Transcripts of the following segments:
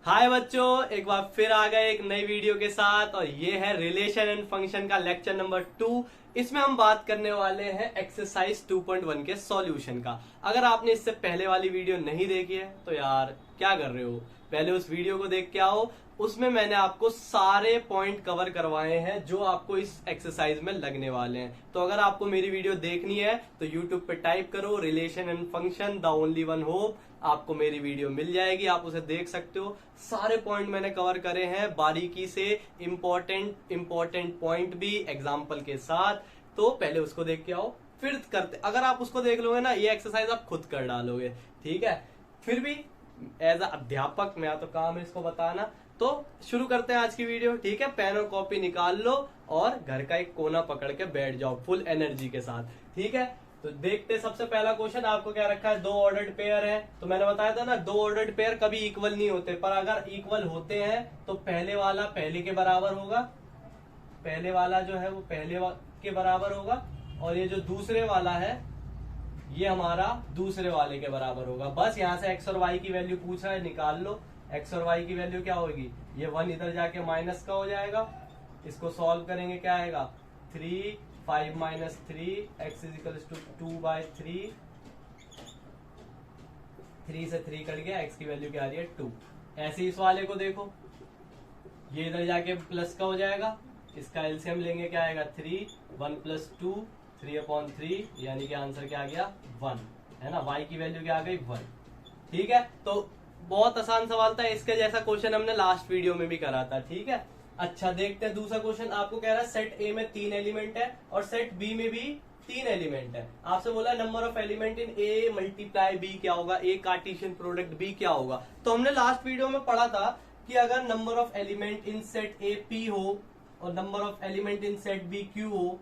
हाय बच्चों, एक बार फिर आ गए एक नई वीडियो के साथ। और ये है रिलेशन एंड फंक्शन का लेक्चर नंबर 2। इसमें हम बात करने वाले हैं एक्सरसाइज 2.1 के सॉल्यूशन का। अगर आपने इससे पहले वाली वीडियो नहीं देखी है तो यार क्या कर रहे हो, पहले उस वीडियो को देख के आओ। उसमें मैंने आपको सारे पॉइंट कवर करवाए हैं जो आपको इस एक्सरसाइज में लगने वाले हैं। तो अगर आपको मेरी वीडियो देखनी है तो यूट्यूब पे टाइप करो relation and function the only one hope, आपको मेरी वीडियो मिल जाएगी, आप उसे देख सकते हो। सारे पॉइंट मैंने कवर करे हैं बारीकी से, इंपॉर्टेंट पॉइंट भी एग्जाम्पल के साथ। तो पहले उसको देख के आओ, फिर करते। अगर आप उसको देख लोगे ना, ये एक्सरसाइज आप खुद कर डालोगे, ठीक है। फिर भी एज अ अध्यापक मेरा तो काम है इसको बताना। तो शुरू करते हैं आज की वीडियो, ठीक है। पेन और कॉपी निकाल लो और घर का एक कोना पकड़ के बैठ जाओ फुल एनर्जी के साथ, ठीक है। तो देखते सबसे पहला क्वेश्चन आपको क्या रखा है, दो ऑर्डर्ड पेयर है। तो मैंने बताया था ना, दो ऑर्डर्ड पेयर कभी इक्वल नहीं होते, पर अगर इक्वल होते हैं तो पहले वाला पहले के बराबर होगा, पहले वाला जो है वो पहले के बराबर होगा, और ये जो दूसरे वाला है ये हमारा दूसरे वाले के बराबर होगा। बस यहाँ से एक्स और वाई की वैल्यू पूछ रहा है, निकाल लो। एक्स और वाई की वैल्यू क्या होगी, ये 1 इधर जाके माइनस का हो जाएगा। इसको सॉल्व करेंगे क्या आएगा, 3 5 minus 3 x is equal to 2/3। 3 से 3 कट गया, एक्स की वैल्यू क्या आ रही है 2। ऐसे इस वाले को देखो, ये इधर जाके प्लस का हो जाएगा, इसका एलसीएम लेंगे क्या आएगा 3 1 + 2 3/3, यानी कि आंसर क्या आ गया 1, है ना। y की वैल्यू क्या आ गई 1, ठीक है। तो बहुत आसान सवाल था, इसके जैसा क्वेश्चन हमने लास्ट वीडियो में भी करा था, ठीक है। अच्छा देखते हैं दूसरा क्वेश्चन। आपको कह रहा है सेट ए में 3 एलिमेंट है और सेट बी में भी 3 एलिमेंट है। आपसे बोला number of element in A multiply B क्या होगा, ए कार्टेशियन प्रोडक्ट बी क्या होगा। तो हमने लास्ट वीडियो में पढ़ा था कि अगर number of element in set A P हो और number of element in set B Q हो,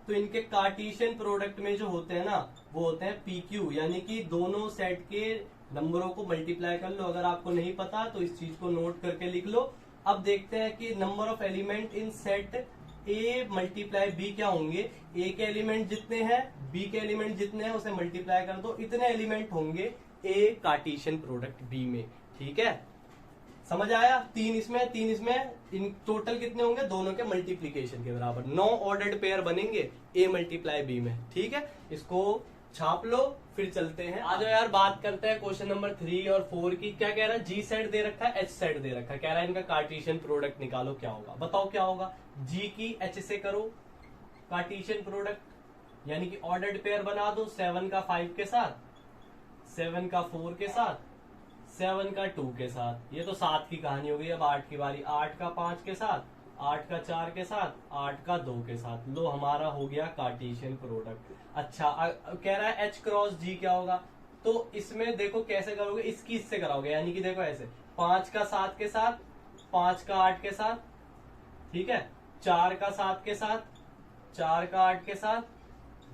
तो इनके कार्टेशियन प्रोडक्ट में जो होते हैं ना वो होते हैं पी क्यू, यानी कि दोनों सेट के नंबरों को मल्टीप्लाई कर लो। अगर आपको नहीं पता तो इस चीज को नोट करके लिख लो। अब देखते हैं कि number of element in set A multiply B क्या होंगे। ए के एलिमेंट जितने हैं, बी के एलिमेंट जितने हैं उसे मल्टीप्लाई कर दो, इतने एलिमेंट होंगे ए कार्टेशियन प्रोडक्ट बी में, ठीक है। समझ आया, 3 इसमें, इन टोटल कितने होंगे, दोनों के मल्टीप्लीकेशन के बराबर 9 ऑर्डर्ड पेयर बनेंगे ए मल्टीप्लाई बी में, ठीक है। इसको छाप लो, फिर चलते हैं। आ जाओ यार, बात करते हैं क्वेश्चन नंबर 3 और 4 की। क्या कह रहा है, जी सेट दे रखा है, एच सेट दे रखा है, कह रहा है इनका कार्टेशियन प्रोडक्ट निकालो, क्या होगा बताओ क्या होगा। जी की एच से करो कार्टेशियन प्रोडक्ट, यानी कि ऑर्डर्ड पेयर बना दो, 7 का 5 के साथ, 7 का 4 के साथ, 7 का 2 के साथ। ये तो 7 की कहानी हो गई। अब 8 की बारी, 8 का 5 के साथ, 8 का 4 के साथ, 8 का 2 के साथ। लो हमारा हो गया कार्टेशियन प्रोडक्ट। अच्छा कह रहा है एच क्रॉस जी क्या होगा। तो इसमें देखो कैसे करोगे, इसकी इससे कराओगे, यानी कि देखो ऐसे 5 का 7 के साथ, 5 का 8 के साथ, ठीक है, 4 का 7 के साथ, 4 का 8 के साथ,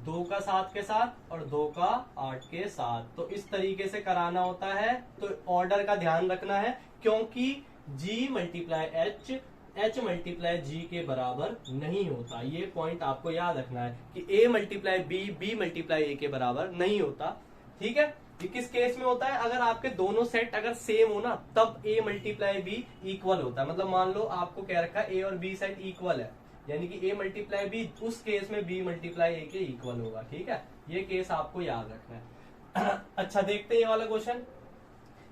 2 का 7 के साथ और 2 का 8 के साथ। तो इस तरीके से कराना होता है। तो ऑर्डर का ध्यान रखना है, क्योंकि G multiply H multiply G के बराबर नहीं होता। ये पॉइंट आपको याद रखना है कि A multiply B multiply A के बराबर नहीं होता, ठीक है। ये किस केस में होता है, अगर आपके दोनों सेट अगर सेम हो ना तब A मल्टीप्लाई B इक्वल होता है। मतलब मान लो आपको क्या रखा है, A और B सेट इक्वल है, यानी कि A मल्टीप्लाई B, उस केस में B मल्टीप्लाई A के इक्वल होगा, ठीक है। ये केस आपको याद रखना है। अच्छा देखते हैं ये वाला क्वेश्चन।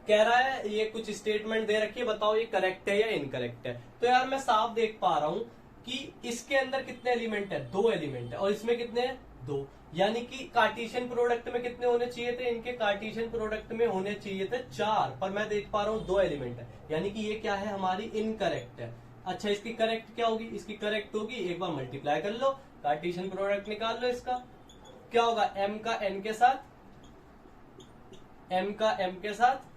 कह रहा है ये कुछ स्टेटमेंट दे रखी है, बताओ ये करेक्ट है या इनकरेक्ट है। तो यार मैं साफ देख पा रहा हूं कि इसके अंदर कितने एलिमेंट है, 2 एलिमेंट है, और इसमें कितने हैं 2, यानी कि कार्टेशियन प्रोडक्ट में कितने होने चाहिए थे, इनके कार्टेशियन प्रोडक्ट में होने चाहिए थे 4, पर मैं देख पा रहा हूं 2 एलिमेंट है, यानी कि ये क्या है हमारी इनकरेक्ट है। अच्छा इसकी करेक्ट क्या होगी, इसकी करेक्ट होगी, एक बार मल्टीप्लाई कर लो, कार्टेशियन प्रोडक्ट निकाल लो। इसका क्या होगा, m का n के साथ, m का m के साथ,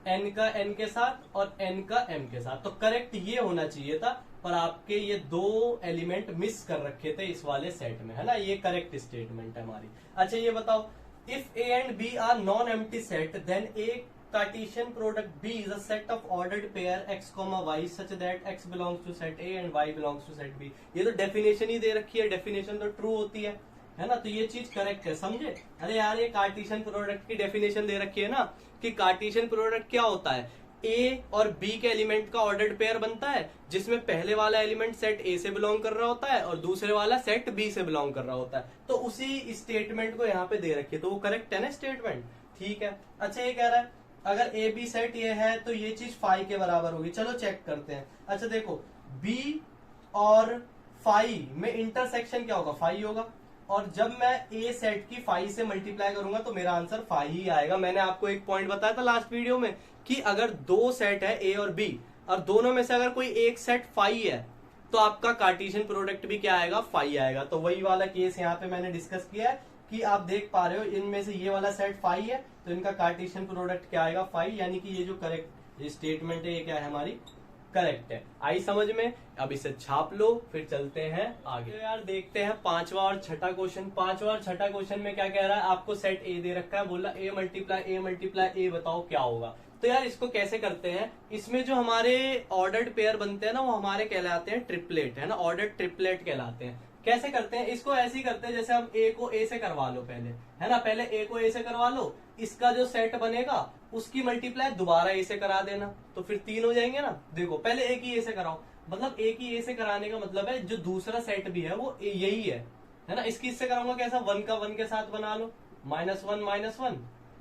n का n के साथ और n का m के साथ। तो करेक्ट ये होना चाहिए था, पर आपके ये 2 एलिमेंट मिस कर रखे थे इस वाले सेट में, है ना। ये करेक्ट स्टेटमेंट है हमारी। अच्छा ये बताओ, if a and b are non empty set then a Cartesian product B is a set of ordered pair x, y such that x belongs to set A and y belongs to set B। ये तो definition ही दे रखी है, definition तो true होती है ना। तो ये चीज करेक्ट है, समझे। अरे यार ये कार्टेशियन प्रोडक्ट की डेफिनेशन दे रखी है ना, कि कार्टेशियन प्रोडक्ट क्या होता है, ए और बी के एलिमेंट का ऑर्डर्ड पेयर बनता है, जिसमें पहले वाला एलिमेंट सेट ए से बिलोंग कर रहा होता है और दूसरे वाला सेट बी से बिलोंग कर रहा होता है। तो उसी स्टेटमेंट को यहाँ पे दे रखी है, तो वो करेक्ट है ना स्टेटमेंट। ठीक है, अच्छा ये कह रहा है अगर ए बी सेट ये है तो ये चीज फाई के बराबर होगी। चलो चेक करते हैं। अच्छा देखो, बी और फाई में इंटरसेक्शन क्या होगा, फाई होगा, और जब मैं ए सेट की फाई से मल्टीप्लाई करूंगा तो मेरा आंसर फाई ही आएगा। मैंने आपको एक पॉइंट बताया था लास्ट वीडियो में कि अगर दो सेट है ए और बी और दोनों में से अगर कोई एक सेट फाई है तो आपका कार्टेशियन प्रोडक्ट भी क्या आएगा, फाई आएगा। तो वही वाला केस यहाँ पे मैंने डिस्कस किया है कि आप देख पा रहे हो इनमें से ये वाला सेट फाई है तो इनका कार्टेशियन प्रोडक्ट क्या आएगा, फाई। यानी कि ये जो करेक्ट स्टेटमेंट है ये क्या है, हमारी करेक्ट है। आई समझ में? अब इसे छाप लो, फिर चलते हैं आगे। तो यार देखते हैं पांचवा और छठा क्वेश्चन। पांचवा और छठा क्वेश्चन में क्या कह रहा है, आपको सेट ए दे रखा है, बोला ए मल्टीप्लाई ए बताओ क्या होगा। तो यार इसको कैसे करते हैं, इसमें जो हमारे ऑर्डर्ड पेयर बनते हैं ना वो हमारे कहलाते हैं ट्रिपलेट, है ना, ऑर्डर्ड ट्रिपलेट कहलाते हैं। कैसे करते हैं इसको, ऐसे ही करते हैं जैसे हम ए को ए से करवा लो पहले, है ना, पहले ए को ए से करवा लो, इसका जो सेट बनेगा उसकी मल्टीप्लाई दोबारा ए से करा देना, तो फिर 3 हो जाएंगे ना। देखो पहले एक ही ए से कराओ, मतलब एक ही ए से कराने का मतलब है जो दूसरा सेट भी है वो यही है ना। इसकी इससे कराऊंगा कैसा, 1 का 1 के साथ बना लो, -1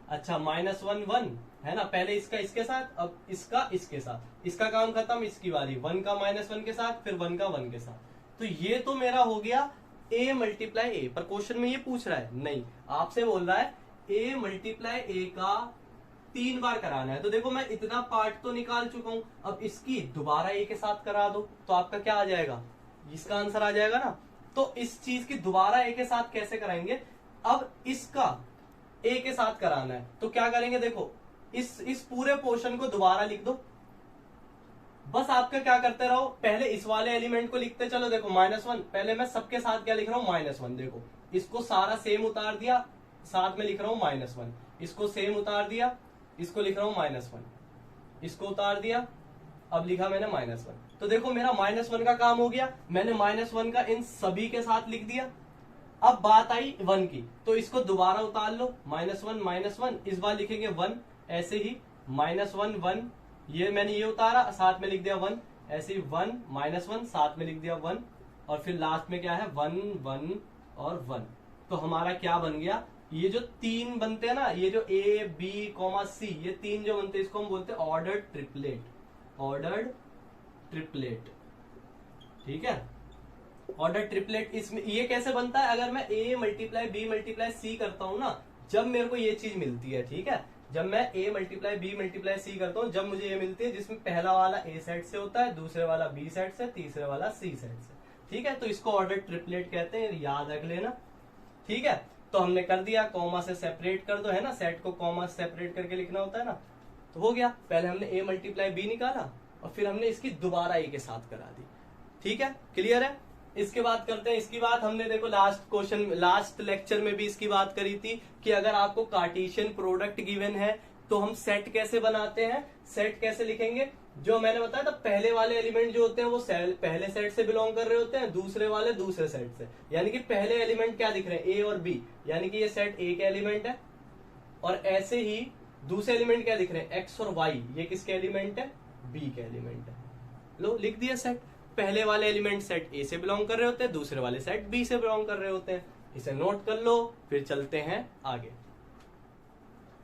अच्छा -1 1 है ना, पहले इसका इसके साथ, अब इसका इसके साथ, इसका काम खत्म, इसकी बारी 1 का -1 के साथ, फिर 1 का 1 के साथ। तो ये तो मेरा हो गया a मल्टीप्लाई ए। पर क्वेश्चन में ये पूछ रहा है, नहीं आपसे बोल रहा है a मल्टीप्लाई ए का 3 बार कराना है। तो देखो मैं इतना पार्ट तो निकाल चुका हूं, अब इसकी दोबारा ए के साथ करा दो तो आपका क्या आ जाएगा, इसका आंसर आ जाएगा ना। तो इस चीज की दोबारा ए के साथ कैसे कराएंगे, अब इसका ए के साथ कराना है तो क्या करेंगे, देखो इस पूरे पोर्शन को दोबारा लिख दो। बस आपका क्या करते रहो, पहले इस वाले एलिमेंट को लिखते चलो। देखो -1, पहले मैं सबके साथ क्या लिख रहा हूं, -1। देखो इसको सारा सेम उतार दिया, साथ में लिख रहा हूं -1, इसको सेम उतार दिया, इसको लिख रहा हूं -1, इसको उतार दिया, अब लिखा मैंने -1। तो देखो मेरा -1 का काम हो गया, मैंने -1 का इन सभी के साथ लिख दिया। अब बात आई 1 की, तो इसको दोबारा उतार लो, -1 इस बार लिखेंगे 1, ऐसे ही -1 1, ये मैंने ये उतारा, साथ में लिख दिया 1, ऐसे ही 1 -1 साथ में लिख दिया 1, और फिर लास्ट में क्या है 1 1 और 1। तो हमारा क्या बन गया, ये जो 3 बनते हैं ना, ये जो ए बी सी, ये 3 जो बनते हैं इसको हम बोलते हैं ऑर्डर्ड ट्रिपलेट, ऑर्डर्ड ट्रिपलेट। ठीक है, ऑर्डर ट्रिपलेट। इसमें ये कैसे बनता है, अगर मैं a multiply B multiply C करता हूं ना, जब मेरे को ये चीज मिलती है, ठीक है, जब मैं a multiply B multiply C करता हूं, जब मुझे ये मिलती है जिसमें पहला वाला a सेट से होता है, दूसरे वाला b सेट से, तीसरे वाला c सेट से। ठीक है, तो इसको ऑर्डर ट्रिपलेट कहते हैं, याद रख लेना। ठीक है, तो हमने कर दिया, कॉमा से सेपरेट कर दो, है ना, सेट को कॉमा से सेपरेट करके लिखना होता है ना। तो हो गया, पहले हमने a मल्टीप्लाई बी निकाला और फिर हमने इसकी दोबारा a के साथ करा दी। ठीक है, क्लियर है। इसके बाद करते हैं, इसकी बात हमने देखो लास्ट लेक्चर में भी इसकी बात करी थी कि अगर आपको कार्टेशियन प्रोडक्ट गिवन है तो हम सेट कैसे बनाते हैं, सेट कैसे लिखेंगे। जो मैंने बताया था, पहले वाले एलिमेंट जो होते हैं वो पहले सेट से बिलोंग कर रहे होते हैं, दूसरे वाले दूसरे सेट से। यानी कि पहले एलिमेंट क्या दिख रहे हैं, ए और बी, यानी कि ये सेट ए के एलिमेंट है, और ऐसे ही दूसरे एलिमेंट क्या दिख रहे हैं, एक्स और वाई, ये किसके एलिमेंट है, बी के एलिमेंट है। लो लिख दिया सेट, पहले वाले एलिमेंट सेट ए से बिलोंग कर रहे होते हैं, दूसरे वाले सेट बी से बिलोंग कर रहे होते हैं। इसे नोट कर लो, फिर चलते हैं आगे।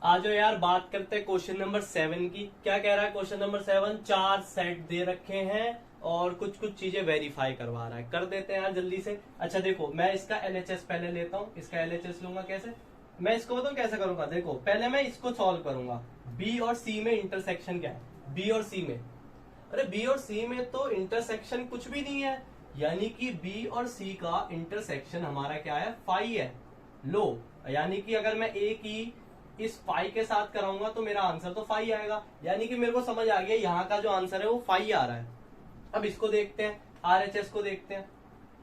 आ जाओ यार, बात करते हैं क्वेश्चन नंबर 7 की। क्या कह रहा है क्वेश्चन नंबर 7, 4 सेट दे रखे हैं और कुछ कुछ चीजें वेरीफाई करवा रहा है। कर देते हैं यार जल्दी से। अच्छा देखो, मैं इसका LHS पहले लेता हूँ, इसका LHS लूंगा कैसे, मैं इसको बताऊं कैसे करूंगा। देखो पहले मैं इसको सॉल्व करूंगा, बी और सी में इंटरसेक्शन क्या है, बी और सी में, अरे बी और सी में तो इंटरसेक्शन कुछ भी नहीं है, यानी कि बी और सी का इंटरसेक्शन हमारा क्या है, फाई है। लो यानी कि अगर मैं ए की इस फाई के साथ कराऊंगा तो मेरा आंसर तो फाई आएगा, यानी कि मेरे को समझ आ गया यहाँ का जो आंसर है वो फाई आ रहा है। अब इसको देखते हैं, RHS को देखते हैं।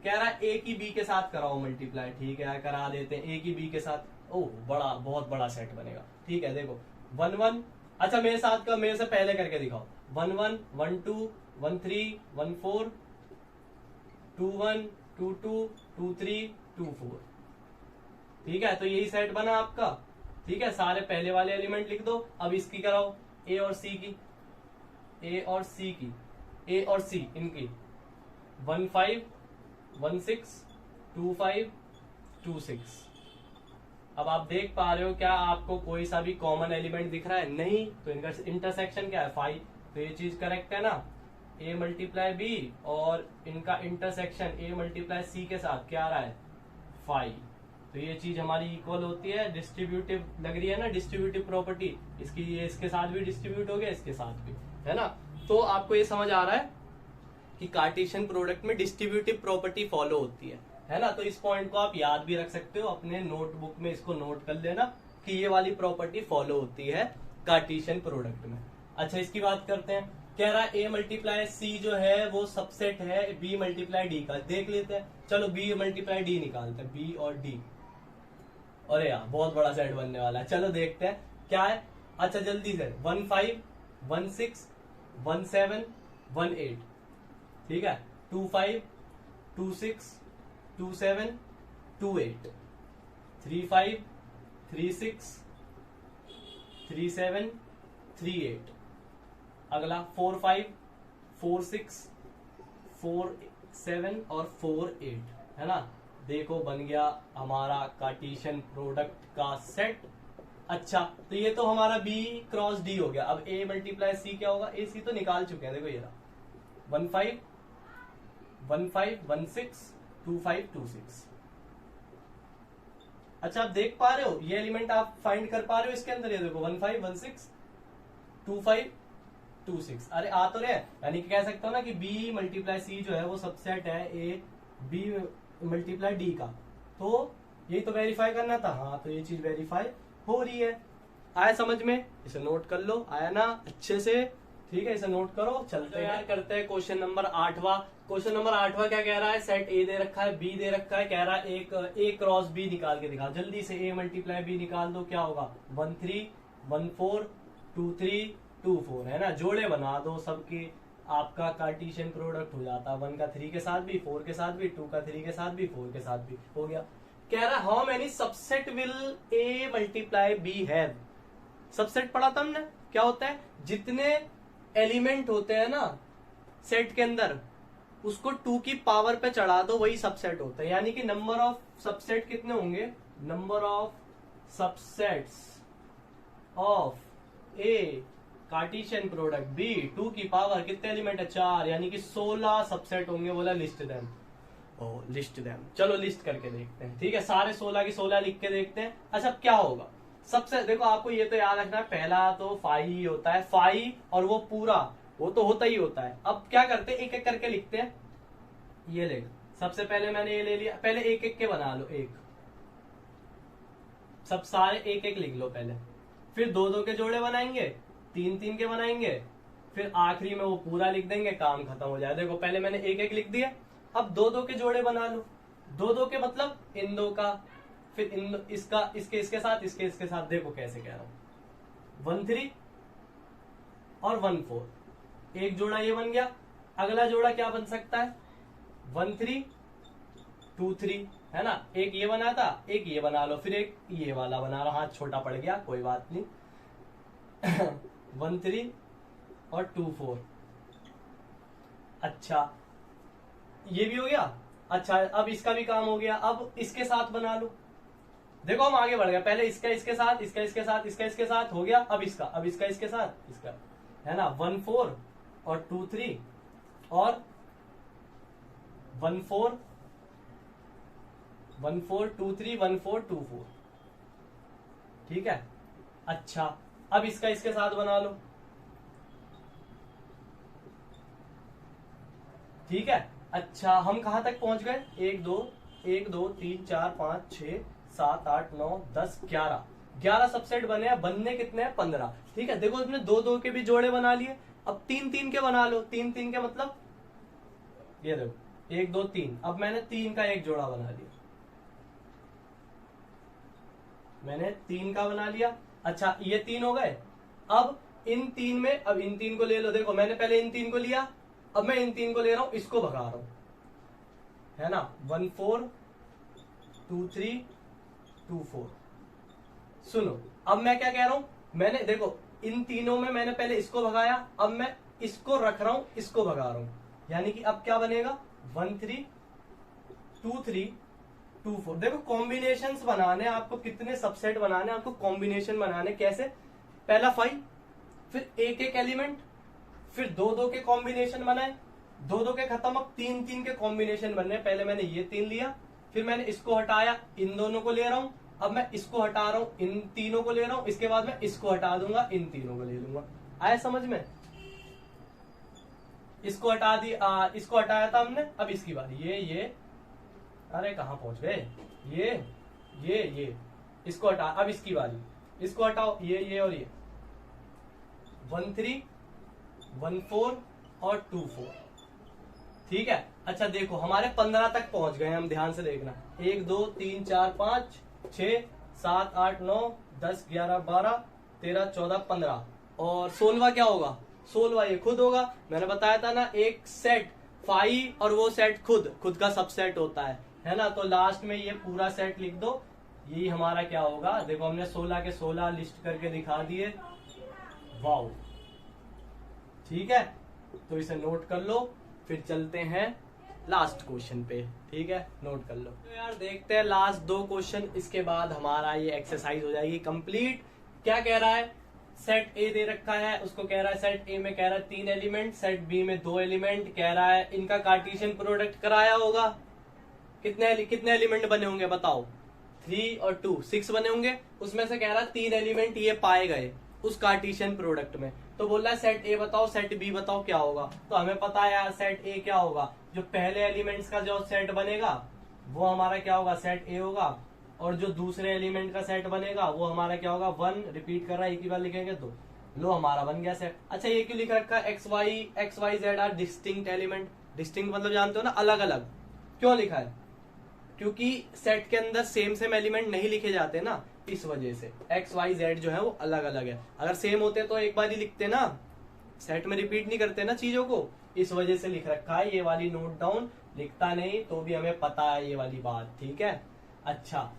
कह रहा है ए की बी के साथ कराओ मल्टीप्लाई, ठीक है करा देते हैं, ए की बी के साथ। ओह बड़ा, बहुत बड़ा सेट बनेगा। ठीक है देखो 1 1, अच्छा मेरे साथ का, मेरे से पहले करके दिखाओ, 1 1 1 2 1 3 1 4 2 1 2 2 2 3 2 4। ठीक है, तो यही सेट बना आपका। ठीक है, सारे पहले वाले एलिमेंट लिख दो। अब इसकी कराओ, ए और सी की, ए और सी की, ए और सी इनकी 15, 16, 25, 26। अब आप देख पा रहे हो क्या आपको कोई सा भी कॉमन एलिमेंट दिख रहा है? नहीं। तो इनका इंटरसेक्शन क्या है? 5। तो ये चीज करेक्ट है ना, a मल्टीप्लाई बी, और इनका इंटरसेक्शन a मल्टीप्लाई सी के साथ क्या आ रहा है? 5। तो ये चीज हमारी इक्वल होती है, डिस्ट्रीब्यूटिव लग रही है ना, डिस्ट्रीब्यूटिव प्रॉपर्टी इसकी, ये इसके साथ भी डिस्ट्रीब्यूट हो गया, इसके साथ भी, है ना। तो आपको ये समझ आ रहा है कि कार्टेशियन प्रोडक्ट में डिस्ट्रीब्यूटिव प्रॉपर्टी फॉलो होती है ना। तो इस पॉइंट को आप याद भी रख सकते हो, अपने नोटबुक में इसको नोट कर लेना कि ये वाली प्रॉपर्टी फॉलो होती है कार्टेशियन प्रोडक्ट में। अच्छा, इसकी बात करते हैं। कह रहा है a मल्टीप्लाई सी जो है वो सबसेट है b मल्टीप्लाई डी का। देख लेते हैं, चलो b मल्टीप्लाई डी निकालते हैं, b और d। अरे यार बहुत बड़ा सेट बनने वाला है, चलो देखते हैं क्या है। अच्छा जल्दी से, 15, 16, 17, 18, ठीक है, 25, 26, 27, 28, 35, 36, 37, 38। अगला 45, 46, 47 और 48, है ना। देखो बन गया हमारा कार्टेशियन प्रोडक्ट का सेट। अच्छा, तो ये तो हमारा b क्रॉस d हो गया। अब a मल्टीप्लाई c क्या होगा? a c तो निकाल चुके हैं, देखो ये रहा, 15, 15, 16, 25, 26। अच्छा, आप देख पा रहे हो ये एलिमेंट आप फाइंड कर पा रहे हो इसके अंदर? ये देखो 15, 16, 25, 26। अरे आ तो रहे, यानी कि कह सकता हूं ना कि b मल्टीप्लाई सी जो है वो सबसेट है a b मल्टीप्लाई डी का। तो यही तो वेरीफाई करना था। हाँ, तो ये चीज वेरीफाई हो रही है। आया समझ में? इसे नोट कर लो, आया ना अच्छे से? ठीक है, इसे नोट करो। चलते हैं, करते हैं क्वेश्चन नंबर 8वां। क्वेश्चन नंबर 8वां क्या कह रहा है? सेट ए दे रखा है, बी दे रखा है, कह रहा है एक ए क्रॉस बी निकाल के दिखा। जल्दी से ए मल्टीप्लाई बी निकाल दो, क्या होगा? 1 3, 1 4, 2 3, 2 4, है ना। जोड़े बना दो सबकी, आपका कार्टेशियन प्रोडक्ट हो जाता है। 1 का 3 के साथ भी, 4 के साथ भी, 2 का 3 के साथ भी, 4 के साथ भी, हो गया। कह रहा है how many subset will A multiply B have. Subset पढ़ा था हमने, क्या होता है? जितने एलिमेंट होते हैं ना सेट के अंदर, उसको 2 की पावर पे चढ़ा दो, वही सबसेट होता है। यानी कि नंबर ऑफ सबसेट कितने होंगे? Number of subsets of A Cartesian product B 2 की पावर कितने एलिमेंट है? 4, यानी कि 16 सबसेट होंगे। बोला लिस्ट देम। ओ लिस्ट देम, चलो लिस्ट करके देखते हैं। ठीक है, सारे 16 की 16 लिख के देखते हैं। अच्छा, क्या होगा? सबसे देखो, आपको ये तो याद रखना है, पहला तो फाई ही होता है, फाई, और वो पूरा वो तो होता ही होता है। अब क्या करते हैं, एक एक करके लिखते हैं। ये ले, सबसे पहले मैंने ये ले लिया, पहले एक एक के बना लो, एक सब सारे एक एक लिख लो पहले, फिर 2 2 के जोड़े बनाएंगे, 3 3 के बनाएंगे, फिर आखिरी में वो पूरा लिख देंगे, काम खत्म हो जाए। देखो पहले मैंने एक एक लिख दिया, अब 2 2 के जोड़े बना लो। 2 2 के मतलब इन 2 का, फिर इन इसका, इसके साथ, इसके साथ। देखो कैसे कह रहा हूं, 1 3 और 1 4, एक जोड़ा ये बन गया। अगला जोड़ा क्या बन सकता है? 1 3 2 3, है ना। एक ये बना था, एक ये बना लो, फिर एक ये वाला बना लो। हाथ छोटा पड़ गया, कोई बात नहीं। 1 3 और 2 4। अच्छा, ये भी हो गया। अच्छा, अब इसका भी काम हो गया। अब इसके साथ बना लो। देखो हम आगे बढ़ गए, पहले इसका इसके साथ, इसका इसके साथ, इसका इसके साथ हो गया। अब इसका इसके साथ, इसका, है ना। 1 4 और 2 3 और 1 4 1 4 2 3 1 4 2 4, ठीक है। अच्छा, अब इसका इसके साथ बना लो, ठीक है। अच्छा, हम कहां तक पहुंच गए? 1 2 3 4 5 6 7 8 9 10 11 सबसेट बने हैं। बनने कितने हैं? 15, ठीक है। देखो इसमें 2 2 के भी जोड़े बना लिए। अब 3 3 के बना लो। 3 3 के मतलब ये देखो 1 2 3। अब मैंने 3 का एक जोड़ा बना लिया, मैंने 3 का बना लिया। अच्छा, ये 3 हो गए। अब इन 3 में, अब इन 3 को ले लो। देखो मैंने पहले इन 3 को लिया, अब मैं इन 3 को ले रहा हूं, इसको भगा रहा हूं, है ना। 1 4 2 3 2 4। सुनो, अब मैं क्या कह रहा हूं, मैंने देखो इन तीनों में मैंने पहले इसको भगाया, अब मैं इसको रख रहा हूं, इसको भगा रहा हूं, यानी कि अब क्या बनेगा 1 3 2 3 2 4। देखो कॉम्बिनेशंस बनाने आपको, कितने सबसेट बनाने आपको, कॉम्बिनेशन बनाने कैसे, पहला 5, फिर एक एक एलिमेंट, फिर 2 2 के कॉम्बिनेशन बनाए, 2 2 के खत्म, अब 3 3 के कॉम्बिनेशन बनने। पहले मैंने ये 3 लिया, फिर मैंने इसको हटाया, इन दोनों को ले रहा हूं, अब मैं इसको हटा रहा हूं, इन तीनों को ले रहा हूं, इसके बाद मैं इसको हटा दूंगा, इन तीनों को ले लूंगा। आया समझ में? इसको हटा दिया, इसको हटाया था हमने, अब इसकी बारी, ये अरे कहां पहुंच गए, ये इसको हटा, अब इसकी बारी, इसको हटाओ, ये और ये 1 3 1 4 और 2 4। ठीक है, अच्छा देखो हमारे 15 तक पहुंच गए हम, ध्यान से देखना, 1 2 3 4 5 6 7 8 9 10 11 12 13 14 15 और 16वां क्या होगा, 16वां ये खुद होगा। मैंने बताया था ना, एक सेट 5 और वो सेट खुद का सबसेट होता है ना। तो लास्ट में ये पूरा सेट लिख दो, यही हमारा क्या होगा। देखो हमने 16 के 16 लिस्ट करके दिखा दिए, वाओ। ठीक है, तो इसे नोट कर लो, फिर चलते हैं लास्ट क्वेश्चन पे। ठीक है, नोट कर लो। तो यार देखते हैं लास्ट 2 क्वेश्चन, इसके बाद हमारा ये एक्सरसाइज हो जाएगी कंप्लीट। क्या कह रहा है, सेट ए दे रखा है, उसको कह रहा है सेट ए में कह रहा है 3 एलिमेंट, सेट बी में 2 एलिमेंट, कह रहा है इनका कार्टेशियन प्रोडक्ट कराया होगा, कितने एलिमेंट बने होंगे बताओ, 3 और 2 6 बने होंगे। उसमें से कह रहा है 3 एलिमेंट ये पाए गए उस कार्टेशियन प्रोडक्ट में। तो बोल रहा है सेट ए बताओ, सेट बी बताओ क्या होगा। तो हमें पता है यार सेट ए क्या होगा, जो पहले एलिमेंट्स का जो सेट बनेगा वो हमारा क्या होगा, सेट ए होगा, और जो दूसरे एलिमेंट का सेट बनेगा वो हमारा क्या होगा, 1। रिपीट कर रहा है, एक ही बार लिखेंगे तो लो हमारा बन गया सेट। अच्छा ये क्यों लिख रखा है, X Y Z are distinct element. Distinct मतलब जानते हो ना, अलग अलग। क्यों लिखा है, क्योंकि सेट के अंदर सेम एलिमेंट नहीं लिखे जाते ना, इस वजह से एक्स वाई जेड जो है वो अलग अलग है। अगर सेम होते तो एक बार ही लिखते ना, सेट में रिपीट नहीं करते ना चीजों को, इस वजह से लिख रखा है। ये वाली नोट डाउन, लिखता नहीं तो भी हमें पता है ये वाली बात। ठीक है, अच्छा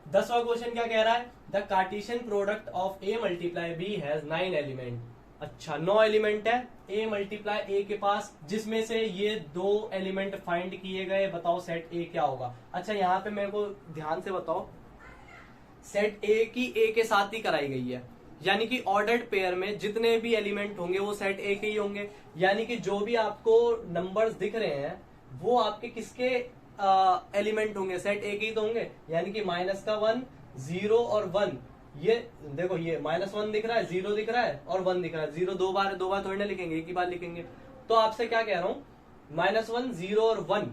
10वां क्वेश्चन क्या कह रहा है, the Cartesian product of A multiply B has 9 element. अच्छा 9 एलिमेंट है ए मल्टीप्लाई ए के पास, जिसमें से ये 2 एलिमेंट फाइंड किए गए, बताओ सेट ए क्या होगा। अच्छा यहाँ पे मेरे को ध्यान से बताओ, सेट ए की ए के साथ ही कराई गई है, यानी कि ऑर्डर्ड पेयर में जितने भी एलिमेंट होंगे वो सेट ए के ही होंगे। यानी कि जो भी आपको नंबर्स दिख रहे हैं वो आपके किसके एलिमेंट होंगे, सेट ए के ही तो होंगे। यानी कि माइनस का 1 0 और 1, ये देखो ये -1 दिख रहा है, 0 दिख रहा है और 1 दिख रहा है। 0 दो बार थोड़ी ना लिखेंगे, एक ही बार लिखेंगे। तो आपसे क्या कह रहा हूं, -1 0 और 1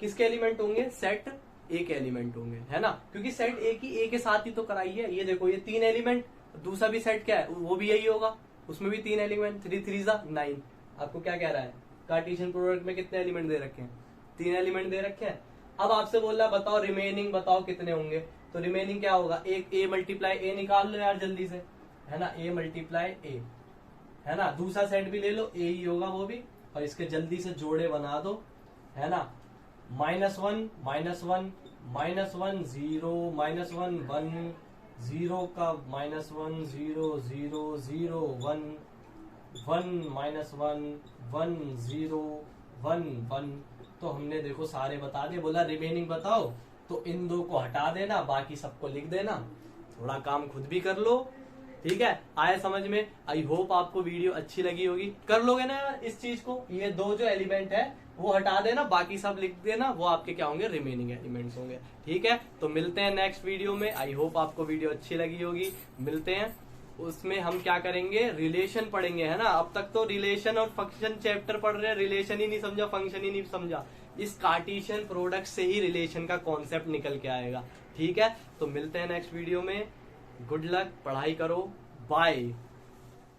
किसके एलिमेंट होंगे, सेट ए के एलिमेंट होंगे, है ना। क्योंकि सेट ए की ए के साथ ही तो कराई है। ये देखो ये 3 एलिमेंट, दूसरा भी सेट क्या है वो भी यही होगा, उसमें भी 3 एलिमेंट, 3 3 9। आपको क्या कह रहा है, कार्टेशियन प्रोडक्ट में कितने एलिमेंट दे रखे हैं, 3 एलिमेंट दे रखे हैं। अब आपसे बोल रहा बताओ रिमेनिंग बताओ कितने होंगे। तो रिमेनिंग क्या होगा, एक ए मल्टीप्लाई ए निकाल लो यार जल्दी से, है ना, ए मल्टीप्लाई ए, है ना। दूसरा सेट भी ले लो, ए ही होगा वो भी, और इसके जल्दी से जोड़े बना दो, है ना। -1 -1 -1 0 -1 1 0 का -1 0 0 0 1 1 -1 1 0 1 1। तो हमने देखो सारे बता दिए। बोला रिमेनिंग बताओ, तो इन 2 को हटा देना, बाकी सबको लिख देना, थोड़ा काम खुद भी कर लो। ठीक है, आया समझ में। आई होप आपको वीडियो अच्छी लगी होगी। कर लोगे ना यार इस चीज को, ये 2 जो एलिमेंट है वो हटा देना, बाकी सब लिख देना, वो आपके क्या होंगे, रिमेनिंग एलिमेंट्स होंगे। ठीक है, तो मिलते हैं नेक्स्ट वीडियो में। आई होप आपको वीडियो अच्छी लगी होगी। मिलते हैं, उसमें हम क्या करेंगे, रिलेशन पढ़ेंगे, है ना। अब तक तो रिलेशन और फंक्शन चैप्टर पढ़ रहे हैं, रिलेशन ही नहीं समझा, फंक्शन ही नहीं समझा। इस कार्टेशियन प्रोडक्ट से ही रिलेशन का कॉन्सेप्ट निकल के आएगा। ठीक है, तो मिलते हैं नेक्स्ट वीडियो में। गुड लक, पढ़ाई करो, बाय।